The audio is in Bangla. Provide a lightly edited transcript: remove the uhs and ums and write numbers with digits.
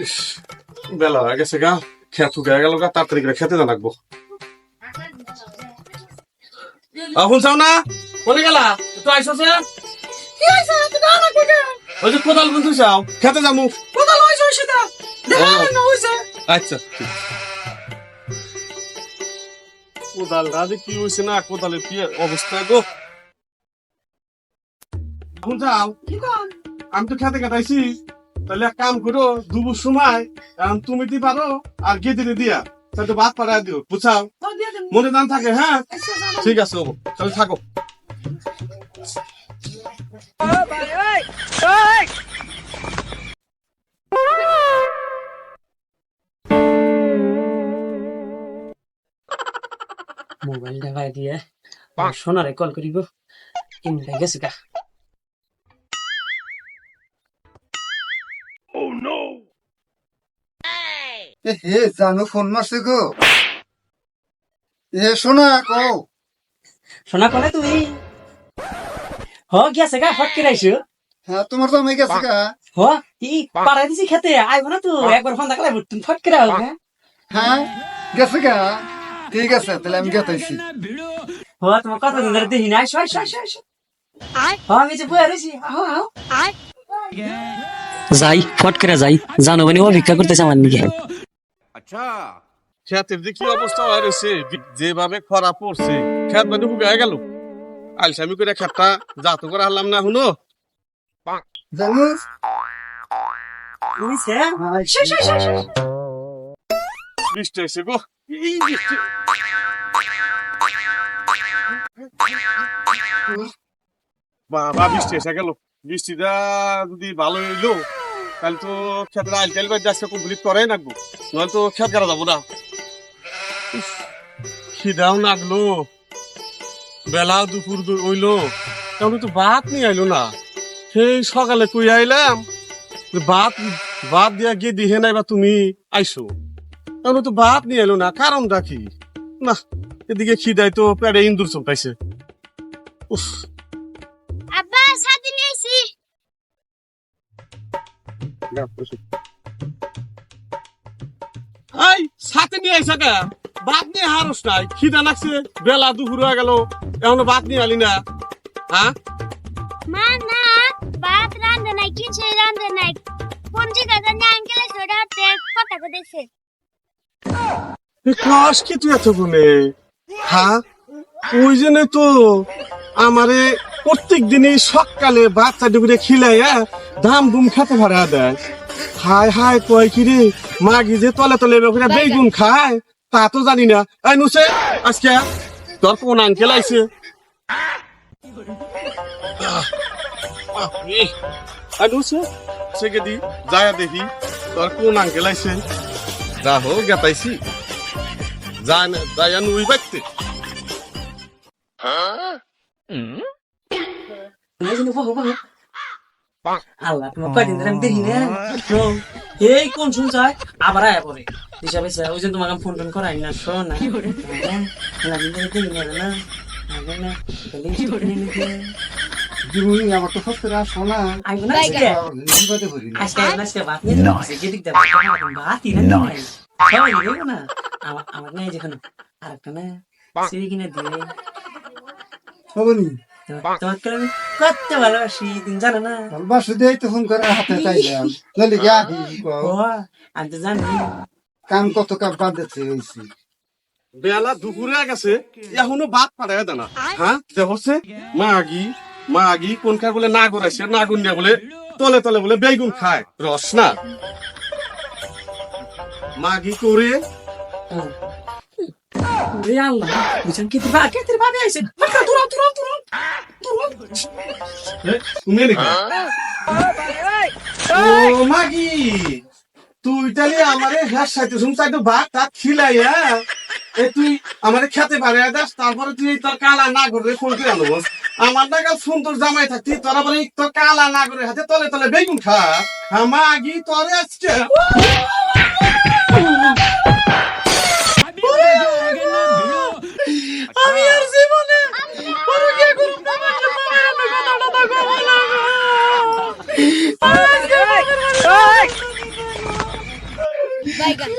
ইস, বেলা হয়ে গেছে গা, খেত শুকিয়ে গেল গা, তাড়াতাড়ি করে খেতে জানাকবো। এখন চাও না বলে গেলা তো আইসো সে কি হইছে তুই না না কইলে ওই যে কোদাল বন্ধু চাও খেতে যাবো। কোদাল হইছে সেটা দেখা না হইছে আচ্ছা কোদাল রাজে কি হয়েছে না কোদালের কি অবস্থা গো। এখন যাও কি কোন আমি তো খেতে কাটাইছি, তাহলে এক কাম করো দুপুর সময় এখন তুমি দি পারো আর গেদিরে দিয়া তাহলে ভাত পাঠায় দিও বুঝাও, তো দিয়ে দেন মনে দান থাকে। হ্যাঁ আচ্ছা জানো ঠিক আছে তাহলে থাকো। মোবাইলটা ভাই দিয়ে সোনারে কল করিব এমনি গেছে গা হে জানো ফোন মারছে গো। শোনা কও। সোনা কলে তুই গেছে গা ফট করে আইসো হ্যাঁ তোমার তো আমি গেছে গা। ই পাড়াই দিছি খেতে আইব না তো একবার ফোন দেখালে তুমি ফট করে আও হ্যাঁ গেছে গা, ঠিক আছে তাহলে আমি গেতাইছি। তোমার কথা দিন ধরে দেখি না আইসো আইসো আইসো আইসো আমি যে বয়ে রয়েছি আহো আহো যাই ফট করে যাই জানো মানে অপেক্ষা করতেছে আমার দিকে। খেতের যে কি অবস্থা হয়েছে, যেভাবে খরা পড়ছে খেত মানে হুগায় গেল। আলসামি করে খেতটা জাত করে হারলাম না শুনো জানো বুঝছে শেষ শেষ শেষ বৃষ্টি হয়েছে গো। এই বৃষ্টি বাবা বৃষ্টি এসে গেল। বৃষ্টিটা যদি ভালো হইলো তাহলে তো খেতের আইল টাইল বাদ আজকে কমপ্লিট করাই নাকবো, নয়তো তো খেত করা যাবো না। খিদাও লাগলো, বেলা দুপুর হইলো, তাহলে তো ভাত নিয়ে আইলো না। সেই সকালে কই আইলাম ভাত ভাত দিয়া গিয়ে দিহে নাই বা তুমি আইসো, তাহলে তো ভাত নিয়ে এলো না। কারণটা কি না, এদিকে খিদায় তো পেটে ইন্দুর চমকাইছে। উফ আব্বা সাথে নিয়েছি আই সাথে নিয়ে আইসা কে ভাত নিয়ে হারস নাই, খিদা লাগছে, বেলা দুপুর হয়ে গেল, এখনো ভাত নিয়ে আলি না। হ্যাঁ মা না ভাত রান্ধে নাই কিছুই রান্ধে নাই কোন জায়গা না আঙ্কেল সোডাতে কথা কইছে কাশ কি তুই এত বলে। হ্যাঁ ওই জন্য তো আমারে প্রত্যেক দিনই সকালে বাচ্চা ডুবরে খিলাই ধাম ধুম খেতে ভাড়া দেয়। হায় হায় কয় কি রে মাগি যে তলে তলে করে বেগুন খায় তা তো জানি না। এই নুসে আজকে তোর কোন আঙ্কেল আইছে। নুসে সেকে দি যায় দেখি তোর কোন আঙ্কেল আইছে। যা হোক গেতাইছি যায় না যায় নুই বাইতে। আল্লাহ তোমার কয়দিন ধরে আমি দেখি না এই কোন শুন চাই আবার আয়া পরে হিসাবে ওই জন্য তোমাকে ফোন টোন করাই না শোন না দেখি না না জীবনী আমার তো সত্যি আসো না। আইব না আজকে বিপদে পড়ি না। আজকে আজকে ভাত নিয়ে যাচ্ছি যেদিক দিয়ে ভাত ই না সবাই দেবো না আমার নেই যেখানে আর একটা না সেই কিনে দিয়ে হবনি তোমাকে আমি কত ভালোবাসি তুমি জানো না বাসু দিয়ে তো ফোন করে হাতে চাইলাম নলি গিয়া ও আমি তো জানি কাম কত কাম বাদ দিতে হয়েছি। বেলা দুপুরে গেছে এখনো ভাত পাঠায় দেনা। হ্যাঁ দেখছে মাগি মাগি কোনকার বলে না করাইছে না গুন্ডিয়া বলে তলে তলে বলে বেগুন খায় রস না মাগি করে রে আল্লাহ বুঝছেন কি তোর ভাবে আইছে দূর দূর দূর তুমি নাকি ও মাগি তুই তাহলে আমারে হ্যাঁ সাইতে শুন সাইতে ভাত তাত খিলাইয়া তুই আমারে খেতে পারে দাস, তারপরে তুই তোর কালা না করে ফোন করে আনো আমার দেখা সুন্দর জামাই থাকতি তোরা বলে তোর কালা না করে হাতে তলে তলে বেগুন খা। হ্যাঁ মাগি তোরে আজকে আমি আর জীবনে পরকিয়া করব না আমার কথাটা তো গো বলা বাইগান